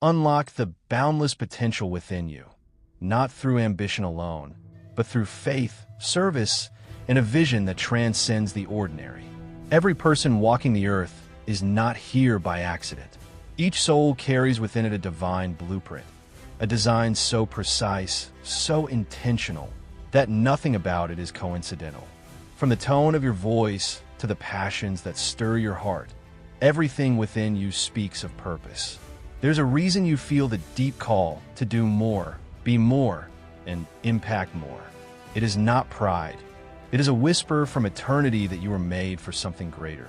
Unlock the boundless potential within you, not through ambition alone, but through faith, service, and a vision that transcends the ordinary. Every person walking the earth is not here by accident. Each soul carries within it a divine blueprint, a design so precise, so intentional, that nothing about it is coincidental. From the tone of your voice to the passions that stir your heart, everything within you speaks of purpose. There's a reason you feel the deep call to do more, be more, and impact more. It is not pride. It is a whisper from eternity that you were made for something greater.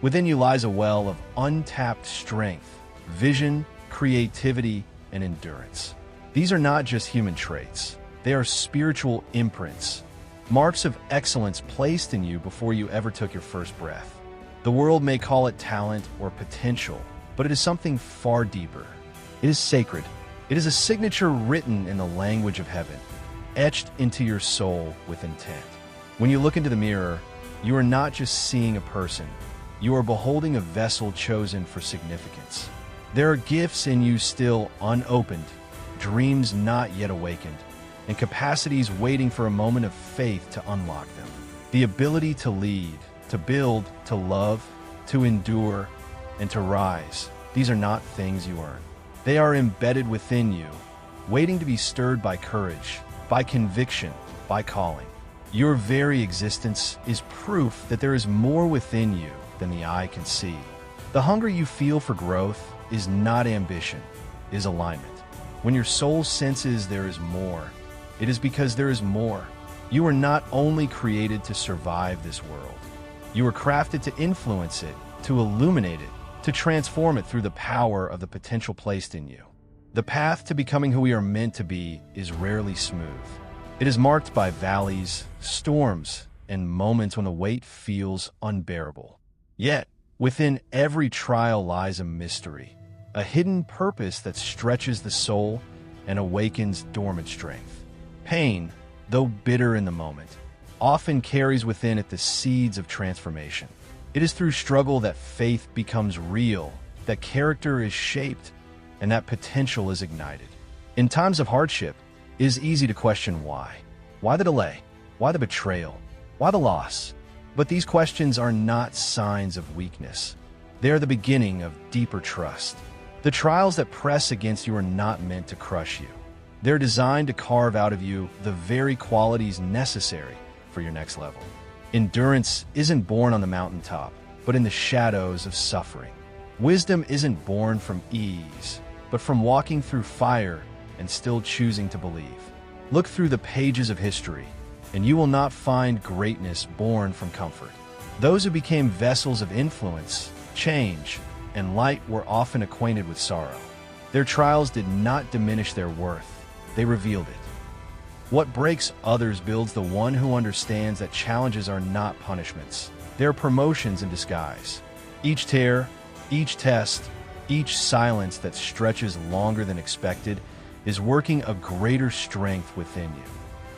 Within you lies a well of untapped strength, vision, creativity, and endurance. These are not just human traits. They are spiritual imprints, marks of excellence placed in you before you ever took your first breath. The world may call it talent or potential, but it is something far deeper. It is sacred. It is a signature written in the language of heaven, etched into your soul with intent. When you look into the mirror, you are not just seeing a person. You are beholding a vessel chosen for significance. There are gifts in you still unopened, dreams not yet awakened, and capacities waiting for a moment of faith to unlock them. The ability to lead, to build, to love, to endure, and to rise. These are not things you earn. They are embedded within you, waiting to be stirred by courage, by conviction, by calling. Your very existence is proof that there is more within you than the eye can see. The hunger you feel for growth is not ambition, it is alignment. When your soul senses there is more, it is because there is more. You are not only created to survive this world. You are crafted to influence it, to illuminate it, to transform it through the power of the potential placed in you. The path to becoming who we are meant to be is rarely smooth. It is marked by valleys, storms, and moments when the weight feels unbearable. Yet, within every trial lies a mystery, a hidden purpose that stretches the soul and awakens dormant strength. Pain, though bitter in the moment, often carries within it the seeds of transformation. It is through struggle that faith becomes real, that character is shaped, and that potential is ignited. In times of hardship, it is easy to question why. Why the delay? Why the betrayal? Why the loss? But these questions are not signs of weakness. They are the beginning of deeper trust. The trials that press against you are not meant to crush you. They're designed to carve out of you the very qualities necessary for your next level. Endurance isn't born on the mountaintop, but in the shadows of suffering. Wisdom isn't born from ease, but from walking through fire and still choosing to believe. Look through the pages of history, and you will not find greatness born from comfort. Those who became vessels of influence, change, and light were often acquainted with sorrow. Their trials did not diminish their worth, they revealed it. What breaks others builds the one who understands that challenges are not punishments. They are promotions in disguise. Each tear, each test, each silence that stretches longer than expected is working a greater strength within you.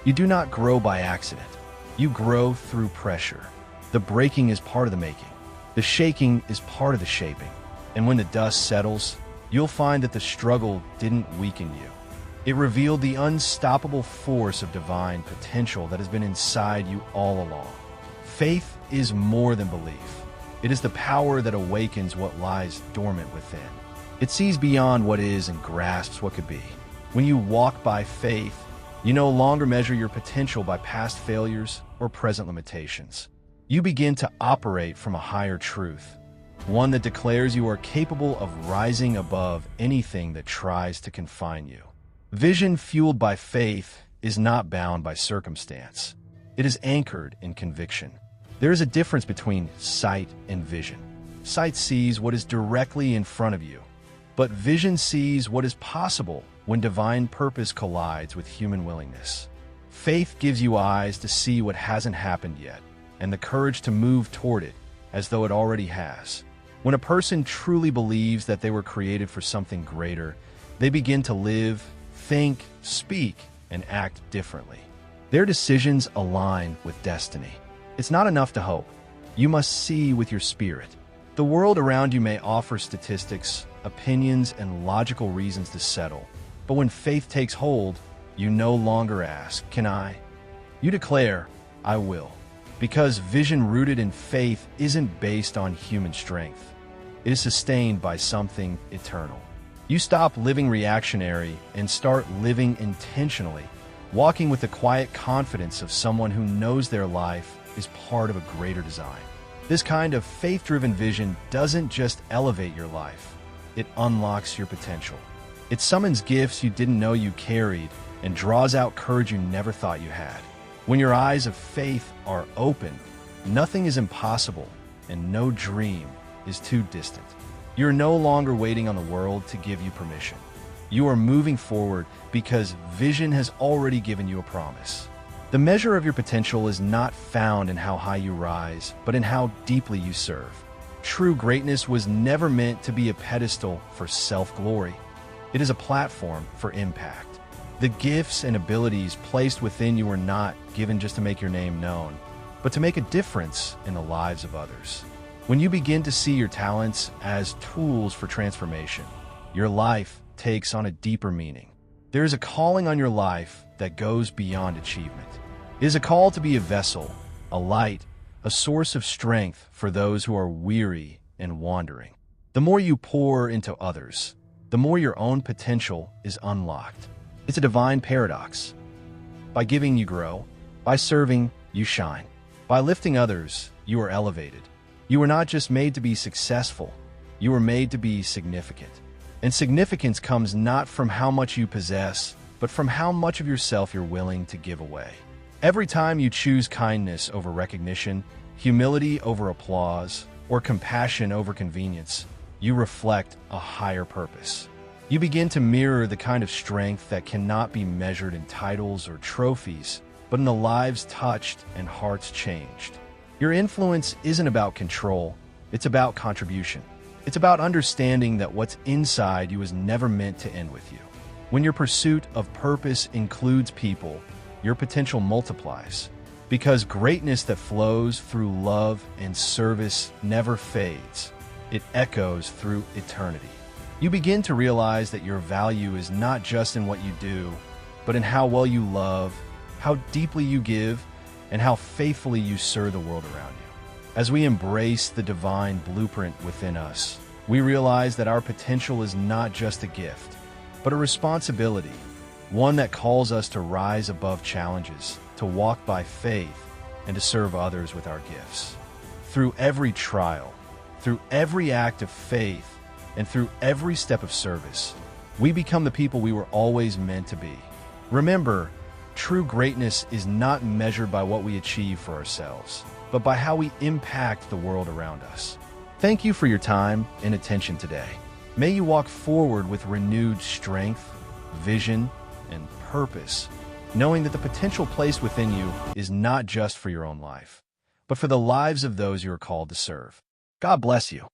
You do not grow by accident. You grow through pressure. The breaking is part of the making. The shaking is part of the shaping. And when the dust settles, you'll find that the struggle didn't weaken you. It revealed the unstoppable force of divine potential that has been inside you all along. Faith is more than belief. It is the power that awakens what lies dormant within. It sees beyond what is and grasps what could be. When you walk by faith, you no longer measure your potential by past failures or present limitations. You begin to operate from a higher truth, one that declares you are capable of rising above anything that tries to confine you. Vision fueled by faith is not bound by circumstance. It is anchored in conviction. There is a difference between sight and vision. Sight sees what is directly in front of you, but vision sees what is possible when divine purpose collides with human willingness. Faith gives you eyes to see what hasn't happened yet, and the courage to move toward it as though it already has. When a person truly believes that they were created for something greater, they begin to live, think, speak, and act differently. Their decisions align with destiny. It's not enough to hope. You must see with your spirit. The world around you may offer statistics, opinions, and logical reasons to settle. But when faith takes hold, you no longer ask, "Can I?" You declare, "I will." Because vision rooted in faith isn't based on human strength. It is sustained by something eternal. You stop living reactionary and start living intentionally, walking with the quiet confidence of someone who knows their life is part of a greater design. This kind of faith-driven vision doesn't just elevate your life, it unlocks your potential. It summons gifts you didn't know you carried and draws out courage you never thought you had. When your eyes of faith are open, nothing is impossible and no dream is too distant. You're no longer waiting on the world to give you permission. You are moving forward because vision has already given you a promise. The measure of your potential is not found in how high you rise, but in how deeply you serve. True greatness was never meant to be a pedestal for self-glory. It is a platform for impact. The gifts and abilities placed within you are not given just to make your name known, but to make a difference in the lives of others. When you begin to see your talents as tools for transformation, your life takes on a deeper meaning. There is a calling on your life that goes beyond achievement. It is a call to be a vessel, a light, a source of strength for those who are weary and wandering. The more you pour into others, the more your own potential is unlocked. It's a divine paradox. By giving, you grow. By serving, you shine. By lifting others, you are elevated. You were not just made to be successful, you were made to be significant. And significance comes not from how much you possess, but from how much of yourself you're willing to give away. Every time you choose kindness over recognition, humility over applause, or compassion over convenience, you reflect a higher purpose. You begin to mirror the kind of strength that cannot be measured in titles or trophies, but in the lives touched and hearts changed. Your influence isn't about control, it's about contribution. It's about understanding that what's inside you was never meant to end with you. When your pursuit of purpose includes people, your potential multiplies. Because greatness that flows through love and service never fades. It echoes through eternity. You begin to realize that your value is not just in what you do, but in how well you love, how deeply you give, and how faithfully you serve the world around you. As we embrace the divine blueprint within us, we realize that our potential is not just a gift, but a responsibility, one that calls us to rise above challenges, to walk by faith, and to serve others with our gifts. Through every trial, through every act of faith, and through every step of service, we become the people we were always meant to be. Remember, true greatness is not measured by what we achieve for ourselves, but by how we impact the world around us. Thank you for your time and attention today. May you walk forward with renewed strength, vision, and purpose, knowing that the potential placed within you is not just for your own life, but for the lives of those you are called to serve. God bless you.